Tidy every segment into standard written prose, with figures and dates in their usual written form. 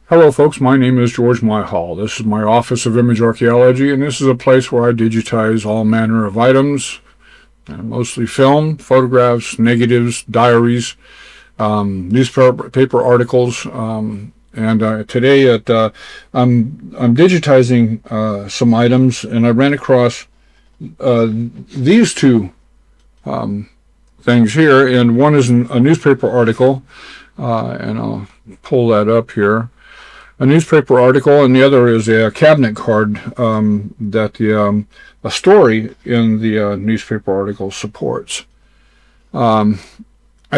Hello folks, my name is George Myhall. This is my Office of Image Archaeology, and this is a place where I digitize all manner of items, mostly film, photographs, negatives, diaries, newspaper articles, and today I'm digitizing some items, and I ran across these two things here, and one is a newspaper article, and I'll pull that up here. A newspaper article, and the other is a cabinet card that a story in the newspaper article supports. I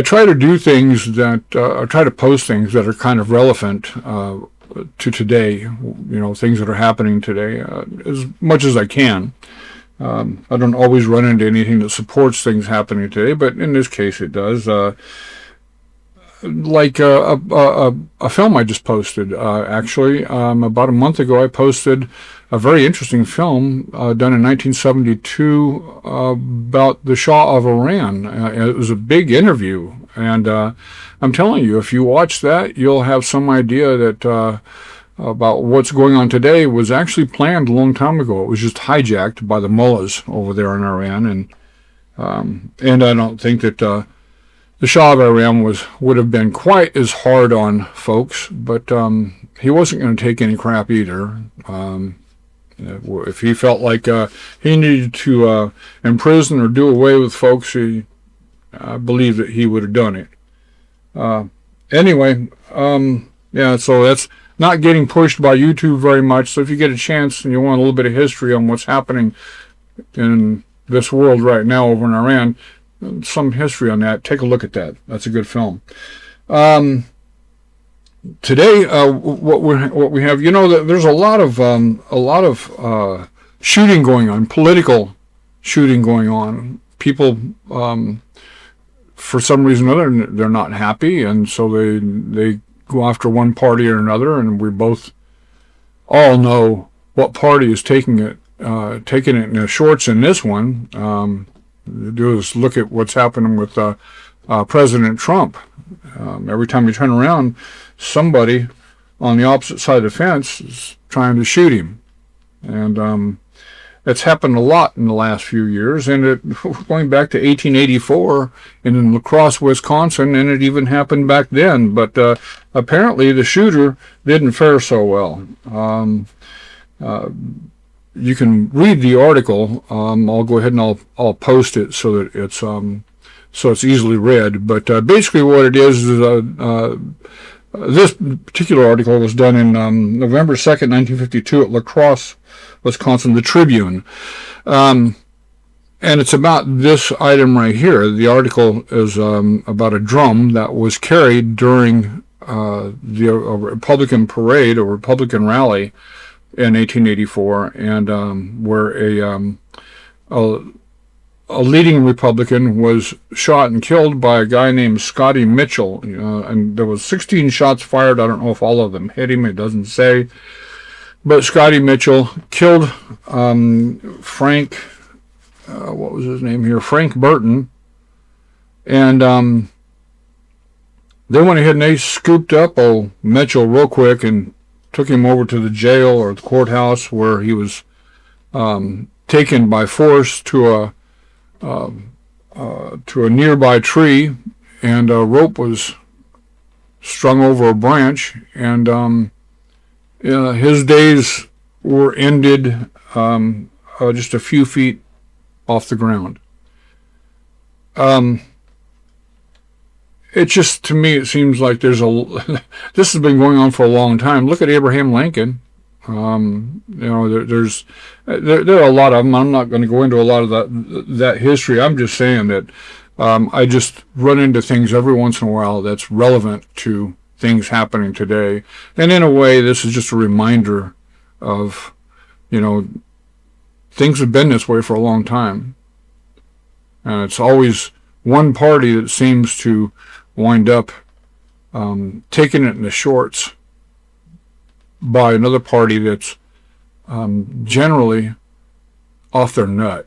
try to do things that I try to post things that are kind of relevant to today. Things that are happening today, as much as I can. I don't always run into anything that supports things happening today, but in this case, it does. Like a film I just posted, actually. About a month ago, I posted a very interesting film done in 1972 about the Shah of Iran. It was a big interview, and I'm telling you, if you watch that, you'll have some idea that about what's going on today was actually planned a long time ago. It was just hijacked by the mullahs over there in Iran, and I don't think that the Shah of Iran would have been quite as hard on folks, but he wasn't going to take any crap either. If he felt like he needed to imprison or do away with folks, I believe that he would have done it. Anyway, yeah, so that's not getting pushed by YouTube very much, so if you get a chance and you want a little bit of history on what's happening in this world right now over in Iran, some history on that, take a look at that. That's a good film. Today, what we have, there's a lot of shooting going on, political shooting going on. People, for some reason or other, they're not happy, and so they go after one party or another, and we both all know what party is taking it in the shorts in this one. Do is look at what's happening with President Trump. Every time you turn around, somebody on the opposite side of the fence is trying to shoot him. And it's happened a lot in the last few years, and going back to 1884 in La Crosse, Wisconsin, and it even happened back then. But apparently the shooter didn't fare so well. You can read the article. I'll go ahead and I'll post it so that it's easily read. But basically, what it is this particular article was done in November 2nd, 1952, at La Crosse, Wisconsin, the Tribune, and it's about this item right here. The article is about a drum that was carried during the Republican parade or Republican rally in 1884, and where a leading Republican was shot and killed by a guy named Scotty Mitchell, and there was 16 shots fired. I don't know if all of them hit him, it doesn't say, but Scotty Mitchell killed Frank, what was his name here, Frank Burton, and they went ahead and they scooped up old Mitchell real quick and took him over to the jail or the courthouse, where he was taken by force to a nearby tree, and a rope was strung over a branch, and his days were ended just a few feet off the ground. It just, to me, it seems like this has been going on for a long time. Look at Abraham Lincoln. There are a lot of them. I'm not going to go into a lot of that history. I'm just saying that I just run into things every once in a while that's relevant to things happening today. And in a way, this is just a reminder of, things have been this way for a long time. And it's always one party that seems to wind up taking it in the shorts by another party that's generally off their nut.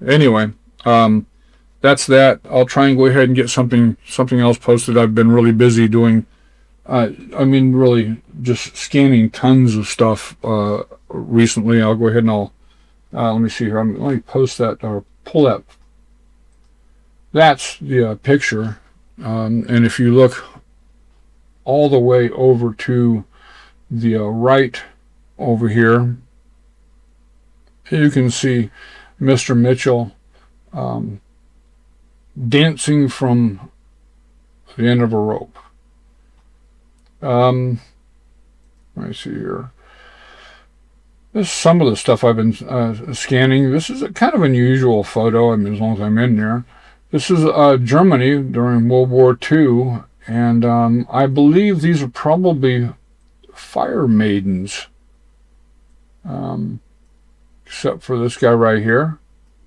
Anyway, that's that. I'll try and go ahead and get something else posted. I've been really busy doing I mean, really, just scanning tons of stuff recently. I'll go ahead and let me see here. Let me post that or pull that. That's the picture. And if you look all the way over to the right over here, you can see Mr. Mitchell dancing from the end of a rope. Let me see here. This is some of the stuff I've been scanning. This is a kind of unusual photo, I mean, as long as I'm in there. This is Germany during World War II, and I believe these are probably fire maidens, except for this guy right here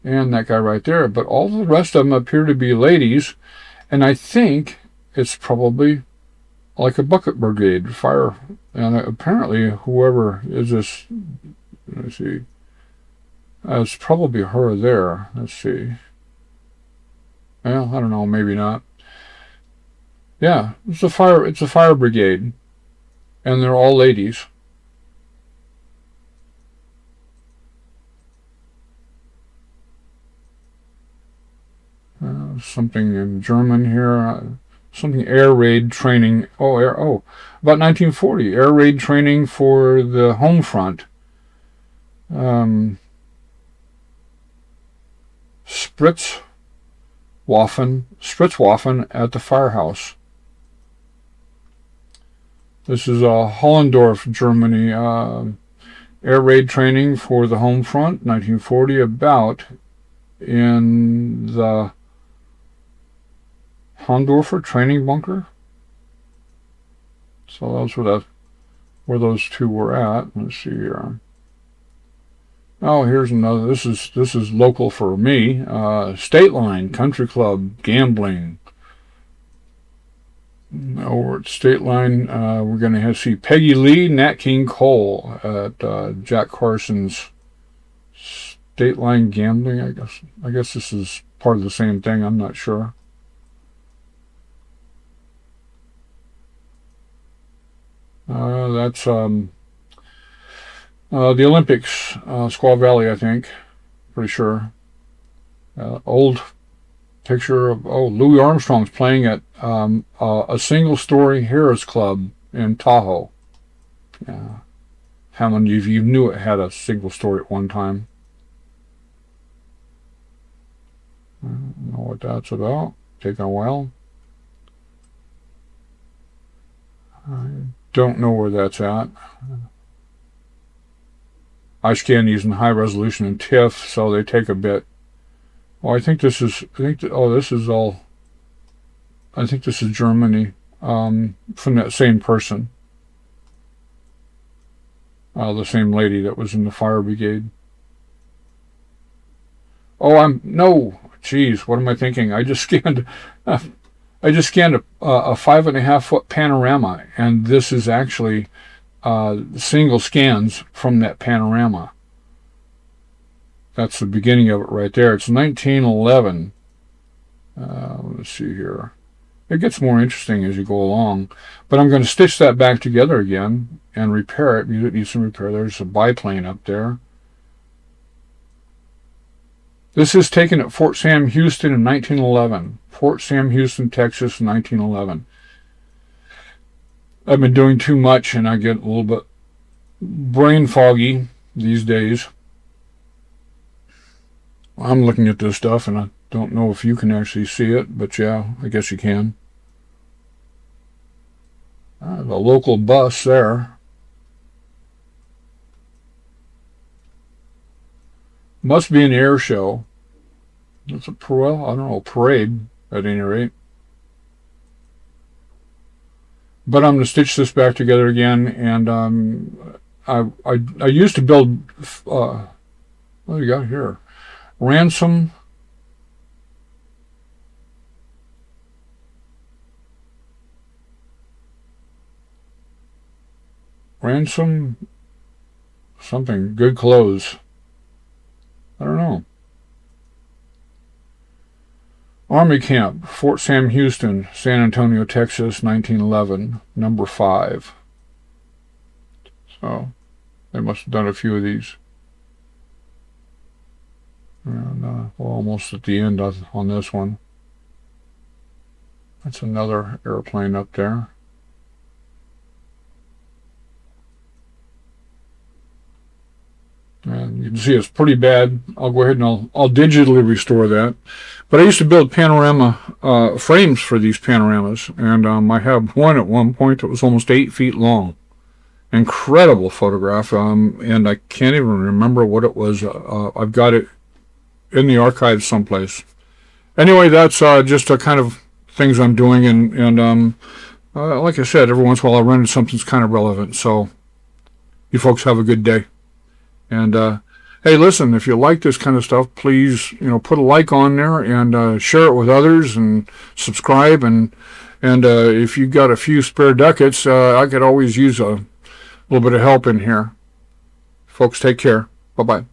and that guy right there. But all the rest of them appear to be ladies, and I think it's probably like a bucket brigade fire. And apparently whoever is this, let me see, it's probably her there. Let's see. Well, I don't know, maybe not. Yeah, it's a fire brigade, and they're all ladies. Something in German here. Something air raid training. About 1940 air raid training for the home front. Spritzwaffen at the firehouse. This is Hollendorf, Germany. Air raid training for the home front, 1940. About in the Hondorfer training bunker. So that's where those two were at. Let's see here. Oh, here's another. This is local for me. State Line Country Club gambling. Over at State Line, we're going to see Peggy Lee, Nat King Cole at Jack Carson's State Line gambling. I guess this is part of the same thing. I'm not sure. That's the Olympics, Squaw Valley, I think. Pretty sure. Old picture of Louis Armstrong's playing at a single-story Harris Club in Tahoe. Yeah. How many of you knew it had a single story at one time? I don't know what that's about. Taking a while. I don't know where that's at. I scan these in high resolution and TIFF, so they take a bit. Well, this is Germany, from that same person. The same lady that was in the fire brigade. Geez, what am I thinking? I just scanned a 5.5 foot panorama, and this is actually single scans from that panorama. That's the beginning of it right there. It's 1911. Let's see here. It gets more interesting as you go along, but I'm going to stitch that back together again and repair it because it needs some repair. There's a biplane up there. This is taken at Fort Sam Houston in 1911. Fort Sam Houston, Texas, 1911. I've been doing too much and I get a little bit brain foggy these days. I'm looking at this stuff and I don't know if you can actually see it, but yeah, I guess you can. The local bus there. Must be an air show. It's a parade at any rate. But I'm going to stitch this back together again, and I used to build. What do you got here? Ransom. Something. Good clothes. I don't know. Army Camp, Fort Sam Houston, San Antonio, Texas, 1911, number 5. So they must have done a few of these. And we're almost at the end on this one. That's another airplane up there. And you can see it's pretty bad. I'll go ahead and I'll digitally restore that. But I used to build panorama frames for these panoramas, and I have one at one point that was almost 8 feet long. Incredible photograph, and I can't even remember what it was. I've got it in the archives someplace. Anyway, that's just a kind of things I'm doing, and like I said, every once in a while I run into something that's kind of relevant. So you folks have a good day. And hey, listen, if you like this kind of stuff, please, put a like on there and share it with others and subscribe. And if you got a few spare ducats, I could always use a little bit of help in here. Folks, take care. Bye-bye.